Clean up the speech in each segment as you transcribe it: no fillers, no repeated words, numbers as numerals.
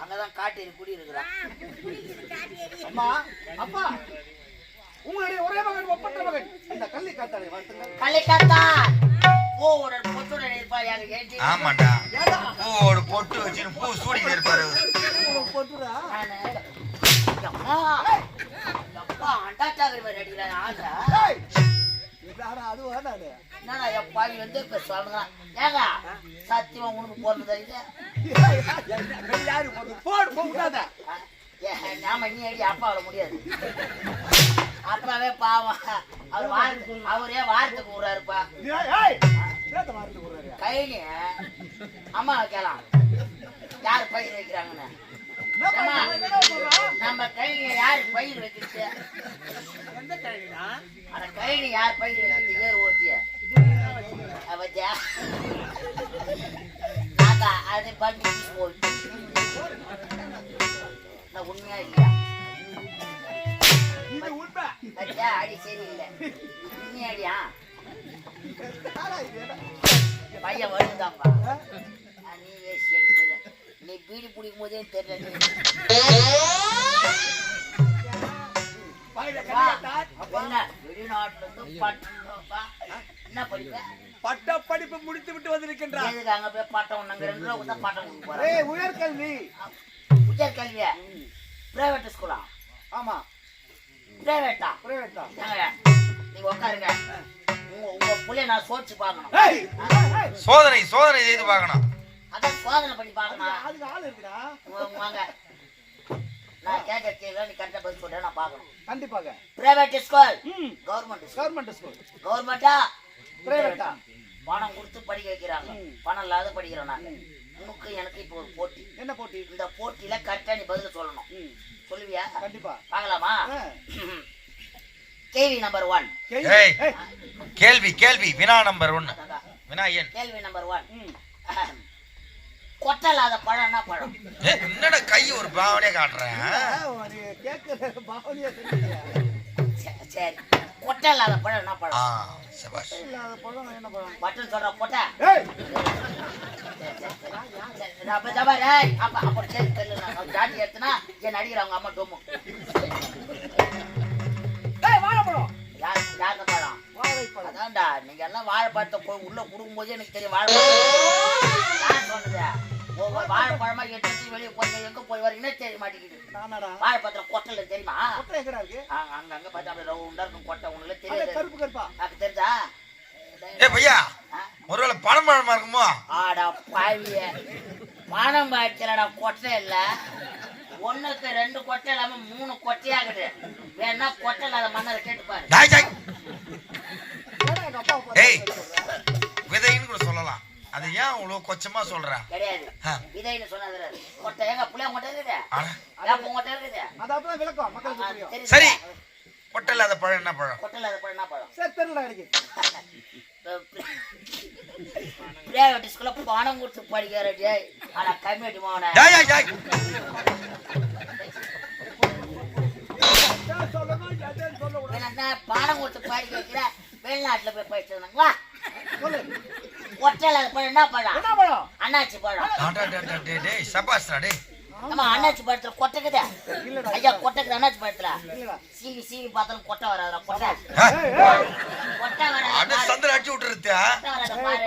அங்கதான் காட்டேரி குடி இருக்கிறான். அம்மா அப்பா உங்களுடைய ஒரே மகன் ஒப்பற்ற மகன் இந்த கள்ளி காத்தாளை வாழ்த்துங்க. கள்ளி காத்தா பூவோட பொட்டுட இருப்பா யாரு ஏஞ்சி. ஆமாண்டா பூவோட பொட்டு வச்சு பூ சூடிட்டு இருப்பாரு. பொட்டுடா அம்மா அப்பா அண்டாச்சாகரி மாதிரி அடிக்கிறாங்க ஆண்டா. அது வேணாடு என்னடா எப்பாவி வந்து இப்ப சொல்லுங்க ஏங்க சத்தியமா உனக்கு போடுறது யாரு போடு போடாத. நாம நீ அடி அப்பாவில முடியாது. அப்பாவே பாவம் அவர் அவரே வாரத்துக்கு விடுறாருப்பா. கைனி அம்மா வைக்கலாம் யாரு பயிர் வைக்கிறாங்கன்னு. நம்ம கைங்க யாரு பயிர் வைக்கிறது? அந்த கைனி யார் பயிர் வைக்கிறது? ஏறு ஓட்டிய வச்சா அது பண்ணி போயிட்டு உண்மையா இல்லையா? அடி சரியில்லை உண்மையாடியா? பையன் வருதாப்பா நீ வேசி எடுத்துல நீ பீடி பிடிக்கும் போதே தெரியல. வெளிநாட்டுல இருந்து என்ன படிப்ப? பட்ட படிப்பு முடித்து விட்டு வந்திருக்கின்றார். அங்க போய் பட்டம் நாங்க 2 ரூபா தான் பட்டம் கொடுக்க போறோம். உயர்கல்வி உயர்கல்வியா? பிரைவேட் ஸ்கூலா? ஆமா பிரைவேட்டா? பிரைவேட்டா. நீங்க உட்காருங்க. உங்க புள்ளைய நான் சோதிச்சு பார்க்கணும். சோதனை செய்து பார்க்கணும். அதான் சோதனை பண்ணி பார்க்கணும். அதுக்கு ஆள் இருக்குடா. வாங்க நான் கேட்க கேள்வி நீ கரெக்டா பதில் சொல்றேன் நான் பார்க்கணும். கண்டிப்பாக. பிரைவேட் ஸ்கூல் கவர்மெண்ட் ஸ்கூல் கவர்மெண்டா பிரைவேட்டா? பணம் கொடுத்து படிக்க வைக்கிறாங்க. பணம் இல்லாத படிக்கிறோம் நாங்க. உனக்கு எனக்கு இப்போ ஒரு போட்டி. என்ன போட்டி? இந்த போட்டியில கரெக்டா நீ பதில் சொல்லணும். சொல்லுவியா? கண்டிப்பா. பார்க்கலாமா? கேள்வி நம்பர் 1. கேள்வி வினா நம்பர் 1. வினா எண். கேள்வி நம்பர் 1. கொட்டலாத பழம் என்ன பழம்? என்னடா கை ஒரு பாவனையே காட்டுறேன். சரி கொட்டலாத பழம் என்ன பழம்? சபாஷ். என்ன பழம்? பட்டன் சொல்ற கொட்டை. அப்ப சரி தெரியல நான் ஜாட்டி எடுத்துனா என் அடிக்கிறாங்க அம்மா டோமு. வாழைப்பழம். யாரு பழம்? வாழைப்பழம். அதான்டா நீங்க எல்லாம் வாழைப்பழத்தை உள்ள கொடுக்கும் போதே எனக்கு தெரியும் வாழைப்பழம் யார் சொன்னது. ஒவ்வொரு வாழைப்பழமா எடுத்து வெளியே போய் எங்க போய் வரீங்கன்னே தெரிய மாட்டேங்குது. வாழைப்பழத்துல கொட்டல தெரியுமா? அங்க பார்த்தா அப்படியே ரவுண்டா இருக்கும் கொட்டை. உங்களுக்கு தெரியாது? கருப்பு கருப்பா அது தெரிஞ்சா? பையா ஒருவேளை பழமா இருக்குமோ? ஆடா பாவிய பணம் பாய்ச்சலடா கொட்டை இல்ல. 1க்கு 2 கொட்டை இல்லாம 3 கொட்டையாகுது. வேணா கொட்டை இல்லாத மன்னரை கேட்டுப்பாரு. விதைன்னு கூட சொல்லலாம். அது ஏன் அவ்வளவு கொச்சமா சொல்ற? கிடையாது விதைன்னு சொன்னது கொட்டை. எங்க புள்ளைய கொட்டை இருக்குது. கொட்டை இருக்குது. சரி கொட்டை இல்லாத பழம் என்ன பழம்? கொட்டை இல்லாத பழம் என்ன பழம்? சரி தெரியல எனக்கு. பிரைவேட் ஸ்கூல்ல பணம் கொடுத்து படிக்கிற டேய். ஆனா கம்மியாட்டி மோன. பணம் கொடுத்து படிக்க வைக்கிற வெளிநாட்டுல போய் படிச்சு வந்தாங்களா? சொல்லு. கொட்டை இல்லாத பழம் என்ன பழம்? என்ன பழம்? அண்ணாச்சி பழம். டேய் சபாஸ்டா டேய். ஆமா அண்ணாச்சி பழத்துல கொட்டைக்குதா? இல்லடா. ஐயா கொட்டைக்குது அண்ணாச்சி பழத்துல. இல்லடா. சீவி பார்த்தாலும் கொட்டை வராதுடா கொட்டை. ஏய் ஏய். கொட்டை வராது. அட சந்திர அடிச்சு விட்டுருத்தியா? கொட்டை வராது பாரு.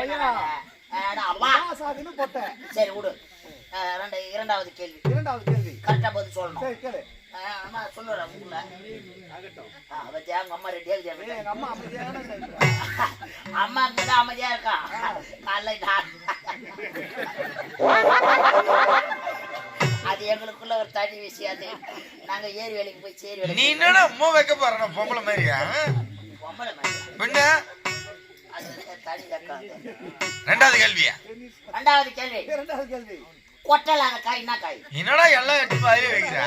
அம்மா. சாகுன்னு போட்டேன். சரி விடு. இரண்டாவது கேள்வி. இரண்டாவது கேள்வி. கரெக்டா பதில் சொல்லணும். சரி கேளு. அம்மா சொல்லுறா உள்ள. அவத்தியா உங்க அம்மா ரெடியா ஏய் இருக்காங்க. எங்க அம்மா அமைதியான இருக்கா. அம்மா அங்கதான் அமைதியா இருக்கா. காலைல அது எங்களுக்குள்ள ஒரு தனி விஷயம். அது நாங்க ஏரி வேலைக்கு போய் சேரி நீ வேலைக்கு என்னடா அம்மா வைக்க போற பொம்பளை மாதிரியா? பொம்பளை மாதிரி. பின்ன அது தனி கக்கா. ரெண்டாவது கேள்வியா? ரெண்டாவது கேள்வி. இரண்டாவது கேள்வி. கொட்டை இல்லாத காய் என்ன காய்? என்னடா எல்லாம் எடுத்து வாயிலே வைக்கிற?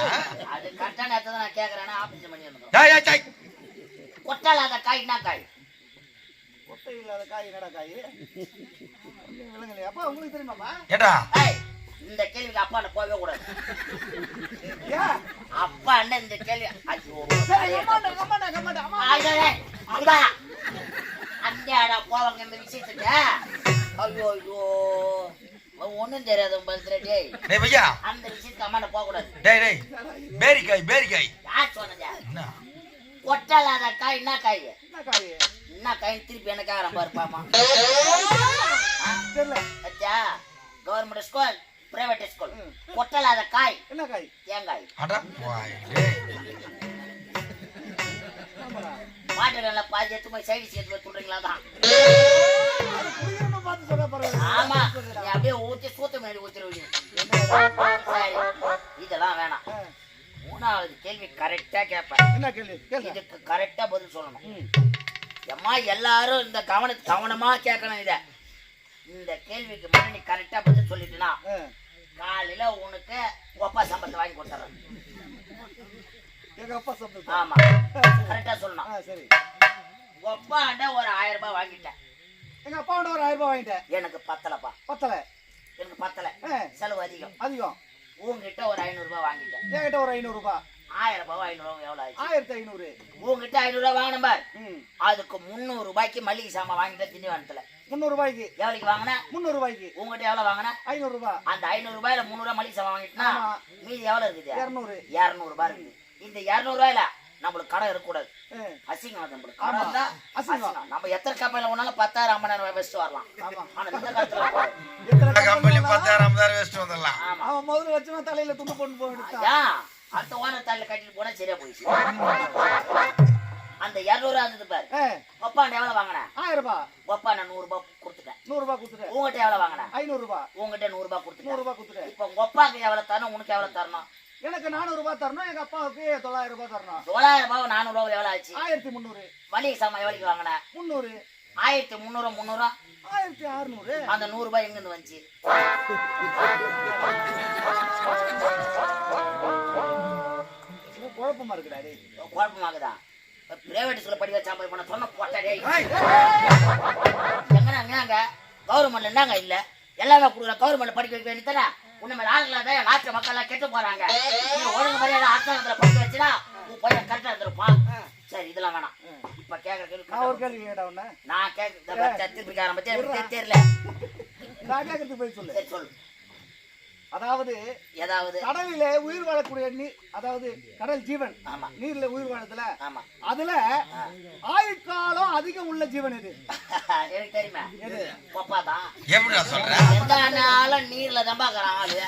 அது கரெக்டான நேரத்தை தான் நான் கேட்கறேன்னா ஆபரேஷன் பண்ணி வந்துடும். டேய் கொட்டை இல்லாத காய் என்ன காய்? கொட்டை இல்லாத காய் என்னடா காய்? விளங்கலையா? அப்பா உங்களுக்கு தெரியுமாப்பா? ஏடா ஏய், இந்த கேள்விக்கு அப்பா அண்ணன் போகவே கூடாது. ஏன்? அப்பா அண்ணன் இந்த கேள்வி ஐயோ சரி கம்மாண்டா அம்மா. அண்ணாடா போவாங்க இந்த விஷயத்துக்கு. ஐயோ ஐயோ ஒண்ணும் தெரியாது உங்களுக்கு. டேய் டேய் பையா அந்த விஷயத்துக்கு அம்மா போக கூடாது. டேய் பேரிக்காய் யார் சொன்னது? என்ன? கொட்டை இல்லாத காய் என்ன காய்? என்ன காய்? என்ன காய் திருப்பி எனக்கு ஆரம்பா இருப்பாமா? தெரியல. அச்சா கவர்மெண்ட் ஸ்கூல் பிரைவேட் ஸ்கூல் கொட்டை இல்லாத காய் என்ன காய்? தேங்காய். அட போய் டேய் மாட்டுல பாதி எடுத்து போய் சைடு சேர்த்து போய் சொல்றீங்களா தான்? அது புரியணும்னு பார்த்து சொல்ல போறேன். ஆமா நீ அப்படியே ஊத்தி சூத்த மேலே ஊத்திடுவீங்க. சரி இதெல்லாம் வேணாம். மூணாவது கேள்வி கரெக்டா கேட்பேன். என்ன கேள்வி? கேளு. இதுக்கு கரெக்டா பதில் சொல்லணும். அம்மா எல்லாரும் இந்த கவனமா கேட்கணும். இந்த கேள்விக்கு மட்டும் நீ கரெக்டா பதில் சொல்லிட்டுனா காலையில உனக்கு ஒப்பா சம்பளத்தை வாங்கி கொடுத்துறேன். எங்க அப்பா சொல்றது. ஆமா கரெக்டா சொல்லணும். சரி. ஒப்பாண்ட ஒரு 1000 ரூபாய் வாங்கிட்டேன். எங்க அப்பா ஒரு 1000 ரூபாய் வாங்கிட்டேன். எனக்கு பத்தலப்பா. பத்தல. எனக்கு பத்தல. செலவு அதிகம். உங்ககிட்ட ஒரு 500 ரூபாய் வாங்கிட்டேன். என்கிட்ட ஒரு 500 ரூபாய். 1000 ரூபாய் 500 ரூபாய் எவ்வளவு ஆச்சு? 1500. உங்ககிட்ட 500 ரூபாய் வாங்கின பார். அதுக்கு 300 ரூபாய்க்கு மளிகை சாமான் வாங்கிட்ட திண்டிவனத்துல. 300 ரூபாய்க்கு. எவ்வளவுக்கு வாங்கின? 300 ரூபாய்க்கு. உங்ககிட்ட எவ்வளவு வாங்கின? 500 ரூபாய். அந்த 500 ரூபாயில 300 ரூபாய் மளிகை சாமான் வாங்கிட்டா மீதி எவ்வளவு இருக்குது? 200. 200 ரூபாய் இருக்குது. இந்த 200 ரூபாயில நம்மளுக்கு கடை இருக்கக்கூடாது. அசிங்கம் நம்மளுக்கு. கடை இருந்தா அசிங்கம். நம்ம எத்தனை கம்பெனில போனாலும் 10,000 50,000 வச்சுட்டு வரலாம். ஆனா இந்த காலத்துல கம்பெனி 10,000 50,000 வச்சுட்டு வந்துடலாம். அவன் முதல்ல வச்சுனா தலையில துண்டு போட்டு போயிட்டான். அடுத்த ஓனர் தலையில கட்டிட்டு போனா சரியா போயிடுச்சு. அந்த 200 ரூபாய் இருந்தது பாரு. ஒப்பாண்ட எவ்வளவு வாங்கின? 1000 ரூபாய். ஒப்பாண்ட 100 ரூபாய் கொடுத்துட்டேன். 100 ரூபாய் கொடுத்துட்டேன். உங்ககிட்ட எவ்வளவு வாங்கின? 500 ரூபாய். உங்ககிட்ட 100 ரூபாய் கொடுத்துட்டேன். 100 ரூபாய் கொடுத்துட்டேன். இப்போ உங்க ஒப்பாக்கு எவ்வளவு தரணும்? உனக்கு எவ்வளவு தரணும்? எனக்கு 400 ரூபாய் தரணும். எங்க அப்பாவுக்கு 900 ரூபாய் தரணும். 900 ரூபாய் 400 ரூபாய் எவ்வளவு ஆச்சு? 1300. மளிகை சாமான் எவ்வளவுக்கு வாங்கின? 300. 1300 300 1600. அந்த 100 ரூபாய் எங்க இருந்து வந்துச்சு? குழப்பமா இருக்குடா டேய். குழப்பமாகுதா? பிரைவேட் ஸ்கூல்ல படிக்க சாம்பல் பண்ண சொன்ன போட்ட டேய். எங்கனாங்க கவர்மெண்ட்ல என்னங்க இல்ல எல்லாமே கொடுக்குற கவர்மெண்ட்ல படிக்க வைக்க வேண்டியதானே? உன்ன மாதிரி ஆளுங்களாதான் நாட்டு மக்கள் எல்லாம் கெட்டு போறாங்க. நீ ஒழுங்கு மரியாதை அரசாங்கத்துல படிக்க வச்சுனா உன் பையன் கரெக்டா இருந்திருப்பான். சரி இதெல்லாம் வேணாம். இப்ப கேக்குற கேள்வி நான் ஒரு கேள்வி கேட்டா உன்ன. நான் கேட்க திருப்பி ஆரம்பிச்சேன். எனக்கு தெரியல. நான் கேட்கறதுக்கு போய் சொல்லு. சரி சொல்லு. அதாவது ஏதாவது கடலிலே உயிர் வாழக்கூடிய நீர், அதாவது கடல் ஜீவன். ஆமா. நீர்ல உயிர் வாழதுல ஆமா. அதுல ஆயுட்காலம் அதிகம் உள்ள ஜீவன் இது. எனக்கு தெரியுமா? எது? பப்பாதான். எப்படிடா சொல்ற? எந்த நாளும் நீர்ல தான் பாக்குறான் ஆளு.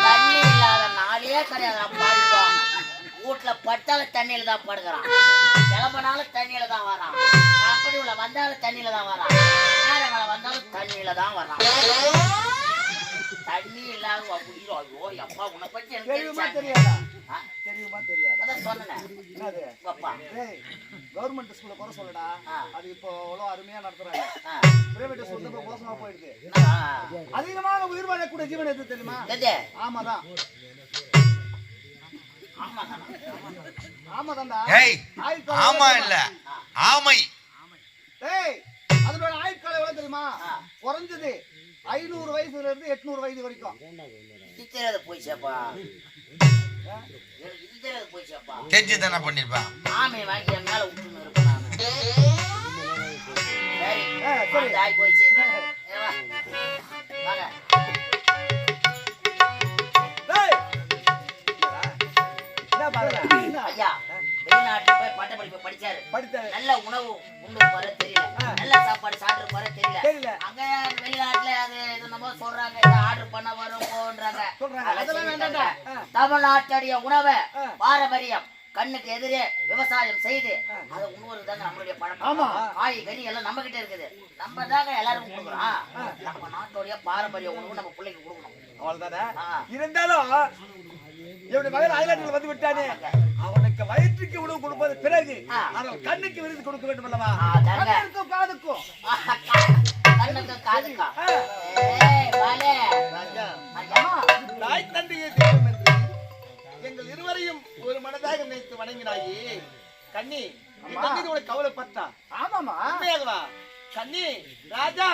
தண்ணி இல்லாத நாளே கிடையாது. பாடுவோம் வீட்டுல பட்டால தண்ணியில தான் படுக்கிறான். கிளம்பினாலும் தண்ணியில தான் வரான். அப்படி உள்ள வந்தாலும் தண்ணியில தான் வரான். நேரம் வந்தாலும் தண்ணியில தான் வரான். தண்ணி இல்லாத ஐயோ அப்பா உன்னை பத்தி எனக்கு தெரியுமா தெரியாதா? தெரியுமா தெரியாதா? அதான் சொன்னேன். என்னது? அப்பா டேய் கவர்மெண்ட் ஸ்கூல்ல குறை சொல்லடா. அது இப்போ அவ்வளவு அருமையா நடத்துறாங்க. பிரைவேட் ஸ்கூல்ல இப்போ மோசமா போயிடுது. அதிகமான உயிர் வாழக்கூடிய ஜீவன் எது தெரியுமா? எது? ஆமாதான். ஆமா தான்டா. ஏய் ஆமா இல்ல ஆமை. டேய் அதோட ஆயுட்காலம் எவ்வளவு தெரியுமா? குறைஞ்சது 500 வயசுல இருந்து 800 வயது வரைக்கும். போயிச்சப்பா போயிச்சப்பா தெரிஞ்சு தானே பண்ணிருப்பான். ஆமை வாங்கி என் மேல விட்டுன்னு இருப்பேன் நானு. சரி ஆகி போயிடுச்சு. வாங்க ஐயா வெளிநாட்டுல போய் பட்ட படிப்பு படிச்சாரு. நல்ல உணவு உண்டு போற தெரியல, நல்ல சாப்பாடு சாப்பிட்டு போற தெரியல. அங்க வெளிநாட்டுல அது நம்ம சொல்றாங்க ஆர்டர் பண்ண வரும் போன்றாங்க. தமிழ்நாட்டுடைய உணவை பாரம்பரியம் கண்ணுக்கு எதிரே விவசாயம் செய்து அதை உணவு தாங்க நம்மளுடைய பழக்கம். காய்கறி எல்லாம் நம்ம கிட்ட இருக்குது. நம்ம தாங்க எல்லாருக்கும் கொடுக்குறோம். நம்ம நாட்டுடைய பாரம்பரிய உணவு நம்ம பிள்ளைக்கு கொடுக்கணும். அவ்வளவுதானே. இருந்தாலும் என்னுடைய மகன் அயல்நாட்டில் வந்து விட்டானே, அவனுக்கு வயிற்றுக்கு உணவு கொடுப்பது பிறகு அவன் கண்ணுக்கு விருது கொடுக்க வேண்டும் அல்லவா? கண்ணுக்கும் காதுக்கும். கண்ணுக்கு காதுக்கா? தாய் தந்தையை தெய்வம் என்று எங்கள் இருவரையும் ஒரு மனதாக நினைத்து வணங்கினாயே கண்ணி. உனக்கு கவலைப்பட்டா? ஆமாமா உண்மையாகவா கண்ணி? ராஜா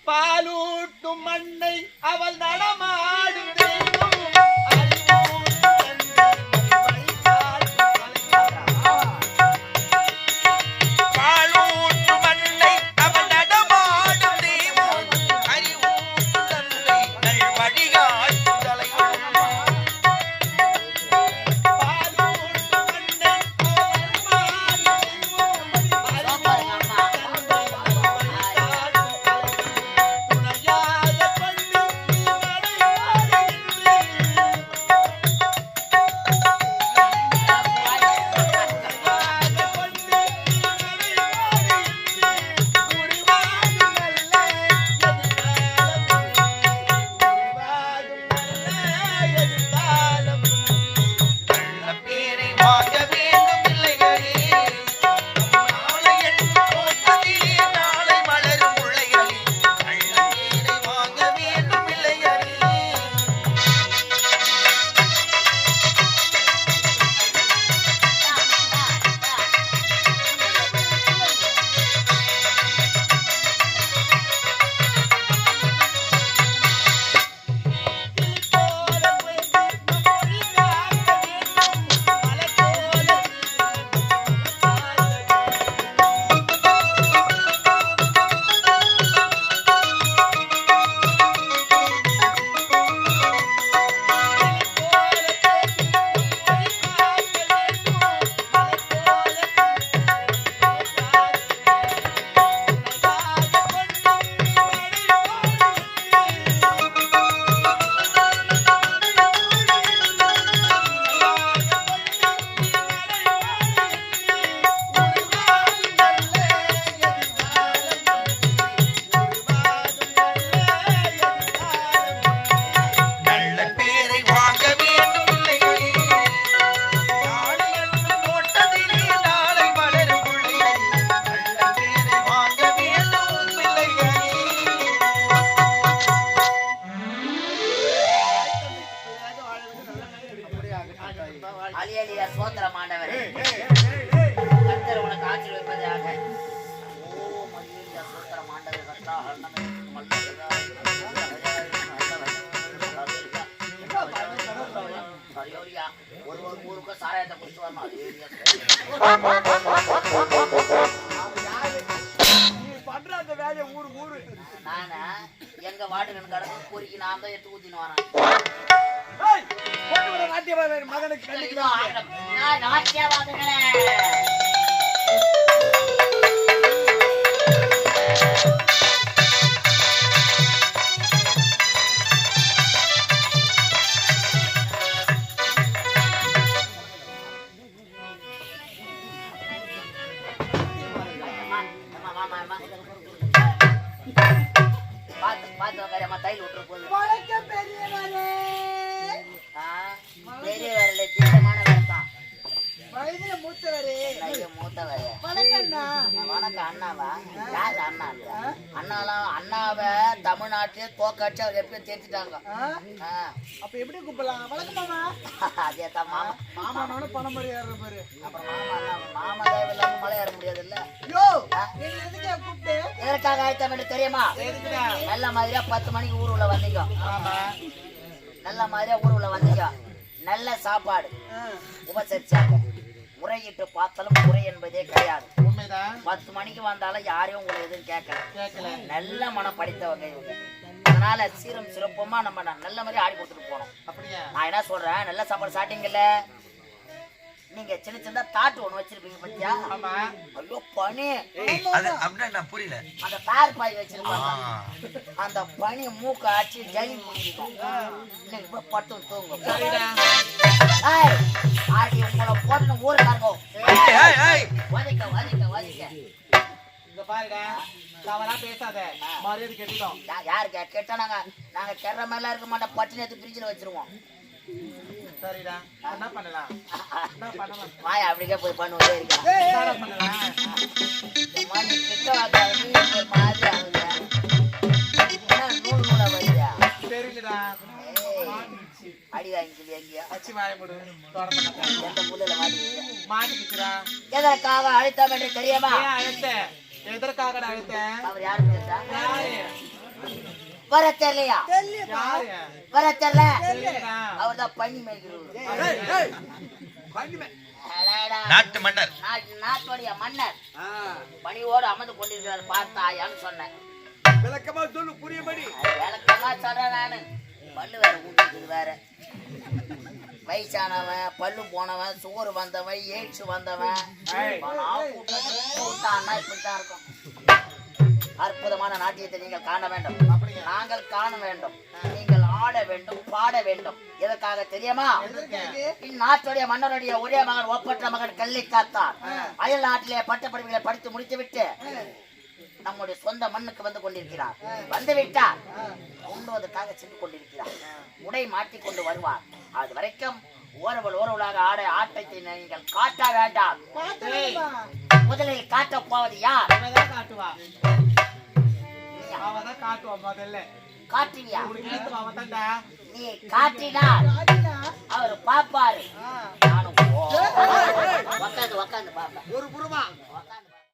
பாலூட்டும் மண்ணை அவள் நடமாடும் தெய்வம். அலியலியா சோத்திரம் ஆண்டவரே, கர்த்தர் உனக்கு ஆசீர்வதிப்பதாக. ஓம் அலியலியா சோத்திரம் ஆண்டவரே, கர்த்தா ஹர்ணமே மல்லதா அலியலியா ஒரு ஊருக்கு சாராயத்தை குடிச்சு வரணும். அலியலியா பண்ற அந்த வேலையை ஊரு ஊரு நானா எங்க வாட்டுக்கு கடந்து பொறுக்கி நான் தான் எடுத்து ஊத்தின்னு வரேன். மகனுக்கு நாட்டியவாதங்களே பார்த்து உக்காரம்மா, தையல் விட்டுற போகுது. பெரிய வேலை, திட்டமான வேலை தான். வயதுல மூத்தவரே. ஐயோ, மூத்தவரே. வணக்கம்ண்ணா. வணக்கம். அண்ணாவா? யாரு அண்ணா? அண்ணாலாம் அண்ணாவை தமிழ்நாட்டிலே தோக்கடிச்சு அவர் எப்பயும் தேர்த்திட்டாங்க. அப்ப எப்படி கூப்பிடலாம்? வணக்கம் மாமா. அதே தான் மாமா. மாமானோட பணம் மாதிரி ஏறுற பாரு. அப்புறம் மாமா மாமா தயவு இல்லாம மலை ஏற முடியாது இல்ல. யோ, நீங்க எதுக்கு கூப்பிட்டு? எதற்காக ஆயத்தம் தெரியுமா? நல்ல மாதிரியா 10 மணிக்கு ஊர் உள்ள வந்தீங்க. நல்ல மாதிரியா ஊர் உள்ள வந்தீங்க. நல்ல சாப்பாடு உபசரிச்சாங்க. முறையிட்டு பார்த்தாலும் முறை என்பதே கிடையாது. 10 மணிக்கு வந்தாலும் யாரையும் உங்களை எதுவும் கேட்கல. நல்ல மனம் படித்தவங்க இவங்க. அதனால சீரும் சிறப்புமா நம்ம நல்ல மாதிரி ஆடி கொடுத்துட்டு போனோம். நான் என்ன சொல்றேன், நல்ல சாப்பாடு சாப்பிட்டீங்கல்ல, நீங்க சின்ன சின்ன தாட்டு ஒண்ணு வச்சிருப்பீங்க பத்தியா? ஐயோ பனி, அது அப்படின்னா நான் புரியல. அந்த பேர் பாய் வச்சிருப்பாங்க. அந்த பனி மூக்க ஆச்சு ஜலி முடிக்கும். இன்னைக்கு போய் பட்டு தூங்கும். ஆடி உங்களை போட்டு ஊருக்காரங்க வதிக்க வதிக்க வதிக்க. இங்க பாருடா, தவறா பேசாத. மரியாதை கேட்டுட்டோம். யாரு கேட்டா நாங்க கெற மேல இருக்க மாட்டோம். பட்டினி எடுத்து பிரிட்ஜில் வச்சிருவோம். சரிடா, என்ன பண்ணலாம்? வாய் அப்படிக்கே போய் பண்ணுவோம். கிட்ட வாக்காது ஒரு மாதிரி ஆகுது. நூல் நூலா வருதா? தெரியலடா. அடி வாங்கி எங்கேயா அச்சி வாயப்படு. எந்த முள்ளில மாட்டிக்கிச்சுடா. எதற்காக அழைத்தோம் என்று தெரியுமா? அழைத்த எதற்காக அழைத்த? அவர் யாரு தெரியுதா? வர தெரியலையா? வர தெரியல. அவர் தான் பண்ணி மேய்க்கிறது. நாட்டு மன்னர், நாட்டுடைய மன்னர் பணியோடு அமர்ந்து கொண்டிருக்கிறார். பார்த்தாயான்னு சொன்னேன். விளக்கமா சொல்லு, புரியபடி. விளக்கமா சொல்றேன் நானு. பல்லு வேற ஊட்டிக்குது வேற. வயசானவன், பல்லு போனவன், சுகர் வந்தவன், எய்ட்ஸ் வந்தவன் இப்படித்தான் இருக்கும். அற்புதமான நாட்டியத்தை நீங்கள் காண வேண்டும். நாங்கள் காண வேண்டும். நீங்கள் ஆட வேண்டும், பாட வேண்டும். எதற்காக தெரியுமா? இந்நாட்டுடைய மன்னருடைய ஒரே மகன், ஒப்பற்ற மகன் கல்லை காத்தார். அயல் நாட்டிலே பட்டப்படிப்புகளை படித்து முடித்துவிட்டு நம்முடைய சொந்த மண்ணுக்கு வந்து கொண்டிருக்கிறார். வந்து விட்டார், உண்ணுவதற்காக சென்று கொண்டிருக்கிறார். உடை மாற்றிக்கொண்டு வருவார். அது வரைக்கும் ஓரவளாக ஆட ஆட்டத்தை நீங்கள் காட்ட வேண்டாம். முதலில் காட்ட போவது யார்? காட்டுவா. அவதான் காட்டுவா. முதல்ல காட்டுவியா? நீ காட்டினால் அவர் பாப்பாரு. நானும் உட்காந்து பாப்பேன். ஒரு புறமா உட்காந்து